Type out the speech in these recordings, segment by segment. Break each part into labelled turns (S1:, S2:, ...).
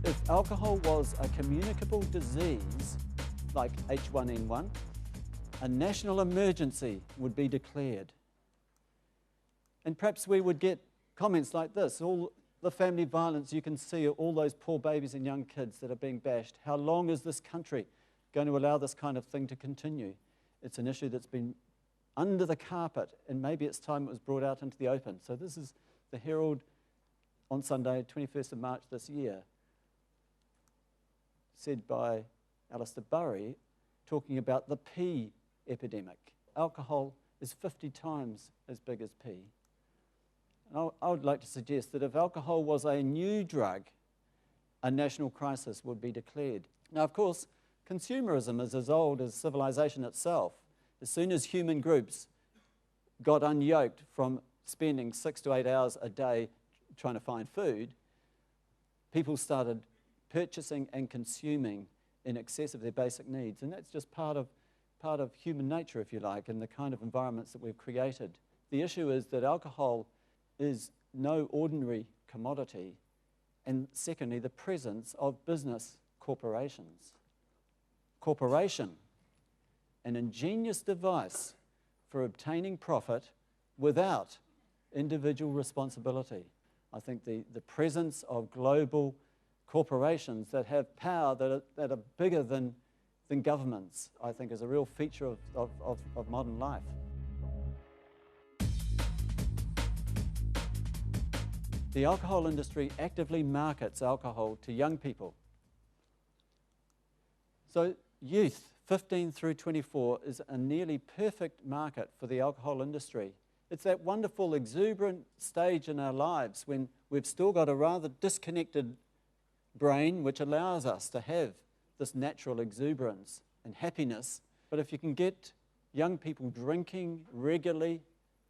S1: If alcohol was a communicable disease, like H1N1, a national emergency would be declared. And perhaps we would get comments like this: all the family violence you can see, all those poor babies and young kids that are being bashed. How long is this country going to allow this kind of thing to continue? It's an issue that's been under the carpet, and maybe it's time it was brought out into the open. So this is the Herald on Sunday, 21st of March this year, said by Alistair Burry, talking about the pee epidemic. Alcohol is 50 times as big as pee. And I would like to suggest that if alcohol was a new drug, a national crisis would be declared. Now, of course, consumerism is as old as civilization itself. As soon as human groups got unyoked from spending 6 to 8 hours a day trying to find food, people started purchasing and consuming in excess of their basic needs. And that's just part of human nature, if you like, and the kind of environments that we've created. The issue is that alcohol is no ordinary commodity, and secondly, the presence of business corporations. Corporation, an ingenious device for obtaining profit without individual responsibility. I think the presence of global corporations that have power that are bigger than governments, I think, is a real feature of modern life. The alcohol industry actively markets alcohol to young people. So youth, 15 through 24, is a nearly perfect market for the alcohol industry. It's that wonderful, exuberant stage in our lives when we've still got a rather disconnected brain, which allows us to have this natural exuberance and happiness. But if you can get young people drinking regularly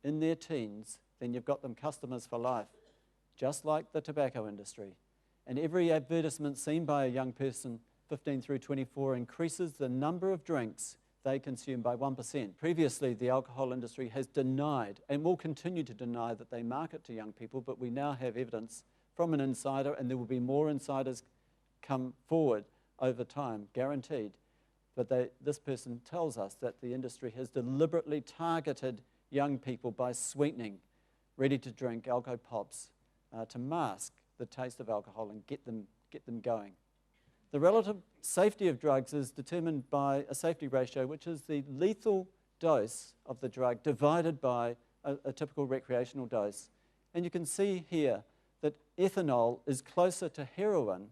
S1: in their teens, then you've got them customers for life, just like the tobacco industry. And every advertisement seen by a young person, 15 through 24, increases the number of drinks they consume by 1%. Previously, the alcohol industry has denied, and will continue to deny, that they market to young people, but we now have evidence from an insider, and there will be more insiders come forward over time, guaranteed. But this person tells us that the industry has deliberately targeted young people by sweetening ready-to-drink alcohol pops to mask the taste of alcohol and get them going. The relative safety of drugs is determined by a safety ratio, which is the lethal dose of the drug divided by a typical recreational dose. And you can see here that ethanol is closer to heroin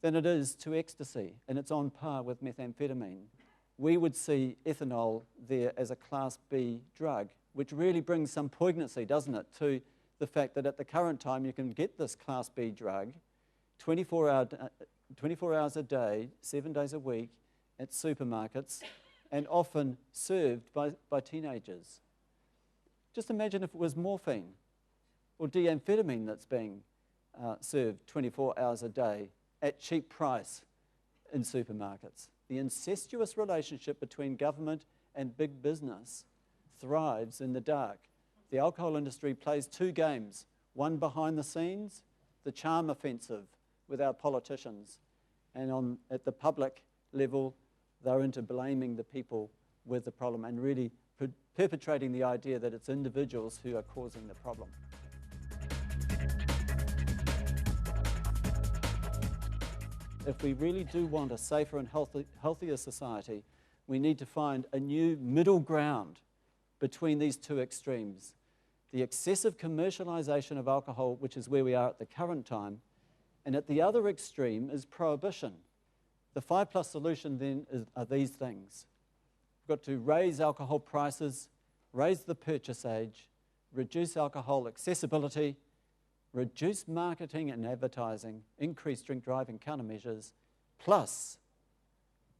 S1: than it is to ecstasy, and it's on par with methamphetamine. We would see ethanol there as a Class B drug, which really brings some poignancy, doesn't it, to the fact that at the current time you can get this Class B drug 24 hours a day, 7 days a week at supermarkets, and often served by teenagers. Just imagine if it was morphine or D-amphetamine that's being served 24 hours a day at cheap price in supermarkets. The incestuous relationship between government and big business thrives in the dark. The alcohol industry plays two games, one behind the scenes, the charm offensive with our politicians, and at the public level, they're into blaming the people with the problem and really perpetrating the idea that it's individuals who are causing the problem. If we really do want a safer and healthier society, we need to find a new middle ground between these two extremes. The excessive commercialization of alcohol, which is where we are at the current time, and at the other extreme is prohibition. The 5+ solution then are these things. We've got to raise alcohol prices, raise the purchase age, reduce alcohol accessibility, reduce marketing and advertising, increase drink driving countermeasures, plus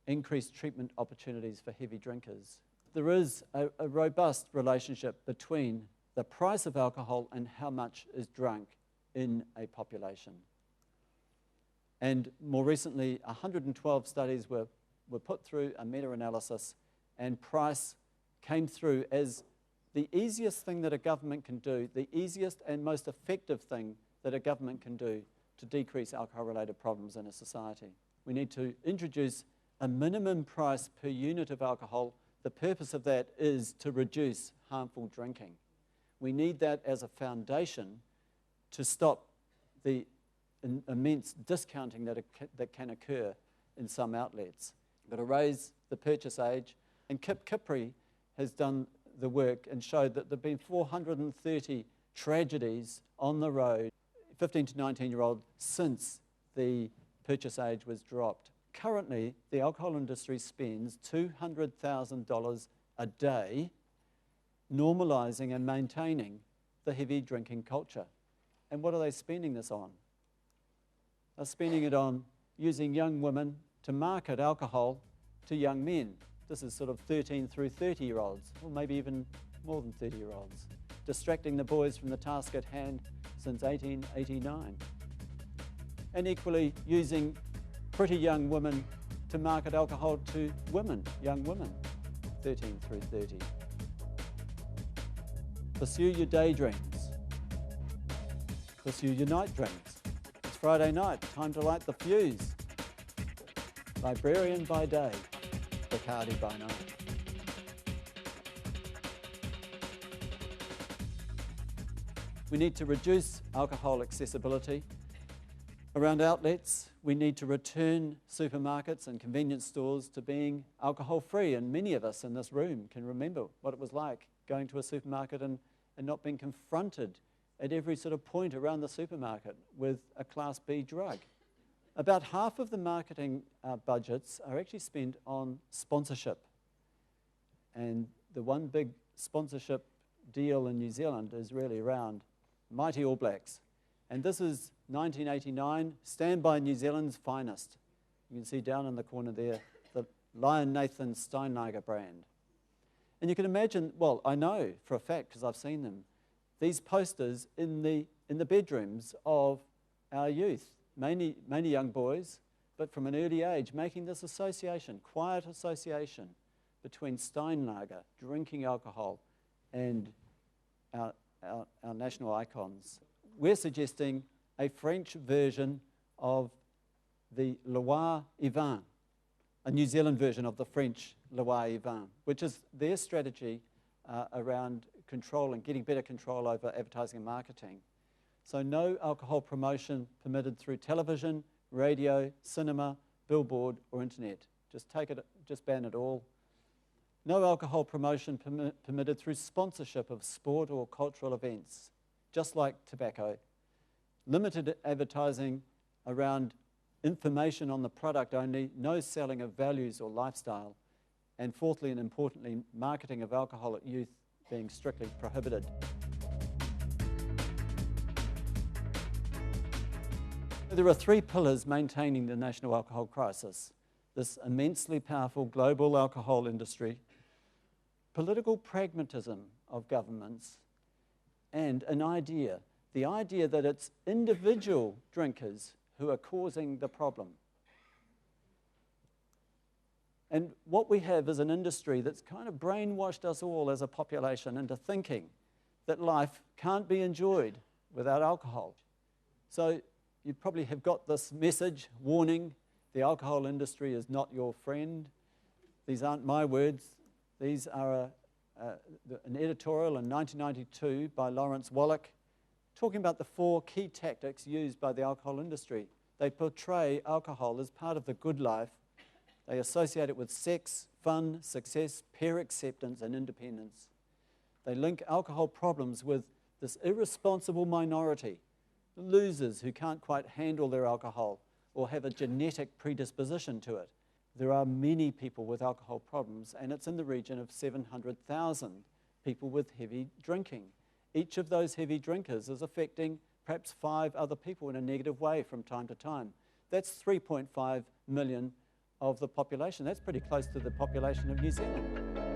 S1: increase treatment opportunities for heavy drinkers. There is a robust relationship between the price of alcohol and how much is drunk in a population. And more recently, 112 studies were put through a meta-analysis, and price came through as the easiest thing that a government can do, the easiest and most effective thing that a government can do to decrease alcohol-related problems in a society. We need to introduce a minimum price per unit of alcohol. The purpose of that is to reduce harmful drinking. We need that as a foundation to stop the immense discounting that can occur in some outlets. We've got to raise the purchase age, and Kip Kipri has done the work and showed that there have been 430 tragedies on the road, 15 to 19-year-old, since the purchase age was dropped. Currently, the alcohol industry spends $200,000 a day normalising and maintaining the heavy drinking culture. And what are they spending this on? They're spending it on using young women to market alcohol to young men. This is sort of 13 through 30-year-olds, or maybe even more than 30-year-olds, distracting the boys from the task at hand since 1889. And equally using pretty young women to market alcohol to women, young women, 13 through 30. Pursue your day drinks. Pursue your night drinks. It's Friday night, time to light the fuse. Librarian by day, Bacardi by night. We need to reduce alcohol accessibility. Around outlets, we need to return supermarkets and convenience stores to being alcohol-free, and many of us in this room can remember what it was like going to a supermarket and not being confronted at every sort of point around the supermarket with a Class B drug. About half of the marketing budgets are actually spent on sponsorship. And the one big sponsorship deal in New Zealand is really around Mighty All Blacks. And this is 1989, Stand By New Zealand's finest. You can see down in the corner there, the Lion Nathan Steinlager brand. And you can imagine, well, I know for a fact, because I've seen them, these posters in the bedrooms of our youth, mainly young boys, but from an early age, making this association, quiet association between Steinlager, drinking alcohol, and our national icons. We're suggesting a French version of the Loire et Vin, a New Zealand version of the French Loire et Vin, which is their strategy around control and getting better control over advertising and marketing. So no alcohol promotion permitted through television, radio, cinema, billboard, or internet. Just ban it all. No alcohol promotion permitted through sponsorship of sport or cultural events, just like tobacco. Limited advertising around information on the product only, no selling of values or lifestyle, and fourthly and importantly, marketing of alcohol at youth being strictly prohibited. There are three pillars maintaining the national alcohol crisis: this immensely powerful global alcohol industry, political pragmatism of governments, and an idea, the idea that it's individual drinkers who are causing the problem. And what we have is an industry that's kind of brainwashed us all as a population into thinking that life can't be enjoyed without alcohol. So you probably have got this message, warning, the alcohol industry is not your friend. These aren't my words. These are an editorial in 1992 by Lawrence Wallach talking about the 4 key tactics used by the alcohol industry. They portray alcohol as part of the good life. They associate it with sex, fun, success, peer acceptance, and independence. They link alcohol problems with this irresponsible minority, the losers who can't quite handle their alcohol or have a genetic predisposition to it. There are many people with alcohol problems, and it's in the region of 700,000 people with heavy drinking. Each of those heavy drinkers is affecting perhaps 5 other people in a negative way from time to time. That's 3.5 million of the population. That's pretty close to the population of New Zealand.